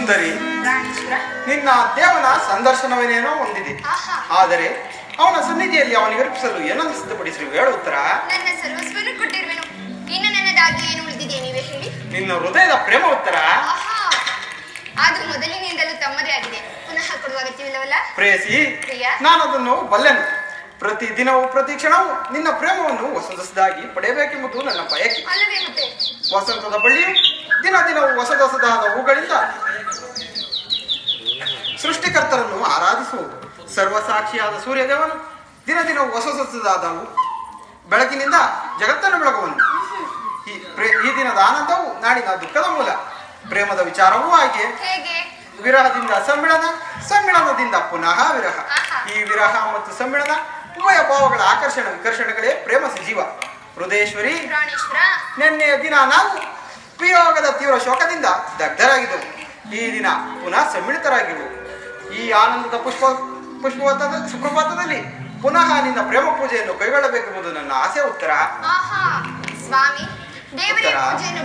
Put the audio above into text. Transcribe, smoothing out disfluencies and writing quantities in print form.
ಸುಂದರಿ, ಪ್ರಾಣೇಶ್ವರ, ನಿನ್ನ ದೇವನ ಸಂದರ್ಶನವೇನೇನೋ ಹೊಂದಿದೆ. ಆಹಾ, ಆದರೆ ಅವನ ಸನ್ನಿಧಿಯಲ್ಲಿ ಅವನಿಗೆ ಅರ್ಪಿಸಲು ಏನನ್ನು ಸಿದ್ಧಪಡಿಸಿ ಹೇಳು ಉತ್ತರ. ನನ್ನ ಸರ್ವಸ್ವವನ್ನು ಕೊಟ್ಟಿರುವೆನು. ಇನ್ನು ನನ್ನದಾಗಿ ಏನು ಉಳಿದಿದೆ ನೀವೇ ಹೇಳಿ. ನಿನ್ನ ಹೃದಯದ ಪ್ರೇಮ ಉತ್ತರ. ಆಹಾ, ಅದು ಮೊದಲಿನಿಂದಲೂ ತಮ್ಮದೇ ಆಗಿದೆ. ಪುನಃ ಕೊಡುವ ಅಗತ್ಯವಿಲ್ಲವಲ್ಲ. ಪ್ರೇಯಸಿ, ಪ್ರಿಯ, ನಾನದನ್ನು ಬಲ್ಲೆನು. ಪ್ರತಿ ದಿನವೂ ಪ್ರತಿ ಕ್ಷಣವೂ ನಿನ್ನ ಪ್ರೇಮವನ್ನು ಹೊಸದಾಗಿ ಪಡೆಯಬೇಕೆಂಬುದು ನನ್ನ ಬಯಕೆ. ಅಲ್ಲವೇ ಮತ್ತೆ ವಸಂತದ ಬಳ್ಳಿಯು ದಿನ ದಿನವೂ ಹೊಸದಾದ ಹೂಗಳಿಂದ ಸೃಷ್ಟಿಕರ್ತರನ್ನು ಆರಾಧಿಸುವುದು. ಸರ್ವಸಾಕ್ಷಿಯಾದ ಸೂರ್ಯದೇವನು ದಿನ ದಿನವೂ ಹೊಸದಾದ ಬೆಳಕಿನಿಂದ ಜಗತ್ತನ್ನು ಬೆಳಗುವನು. ಈ ದಿನದ ಆನಂದವು ನಾಡಿನ ದುಃಖದ ಮೂಲ. ಪ್ರೇಮದ ವಿಚಾರವೂ ಹಾಗೆ. ಹೇಗೆ? ವಿರಹದಿಂದ ಸಮ್ಮಿಳನ, ಸಮ್ಮಿಳನದಿಂದ ಪುನಃ ವಿರಹ. ಈ ವಿರಹ ಮತ್ತು ಸಮ್ಮಿಳನ ಉಭಯ ಭಾವಗಳ ಆಕರ್ಷಣೆ ವಿಕರ್ಷಣೆಗಳೇ ಪ್ರೇಮ ಸಜೀವ. ಹೃದಯೇಶ್ವರಿ, ಪ್ರಾಣೇಶ್ವರ, ನಿನ್ನೆಯ ದಿನ ನಾವು ವಿಯೋಗದ ತೀವ್ರ ಶೋಕದಿಂದ ದಗ್ಧರಾಗಿದ್ದೆವು. ಈ ದಿನ ಪುನಃ ಸಮ್ಮಿಳಿತರಾಗಿರುವು. ಈ ಆನಂದದ ಸುಪ್ರಭಾತದಲ್ಲಿ ಪುನಃ ನಿನ್ನ ಪ್ರೇಮ ಪೂಜೆಯನ್ನು ಕೈಗೊಳ್ಳಬೇಕೆಂಬುದು ನನ್ನ ಆಸೆ ಉತ್ತರ. ಆಹಾ, ಸ್ವಾಮಿ ದೇವರ ಉತ್ತರ. ಪೂಜೆಯನ್ನು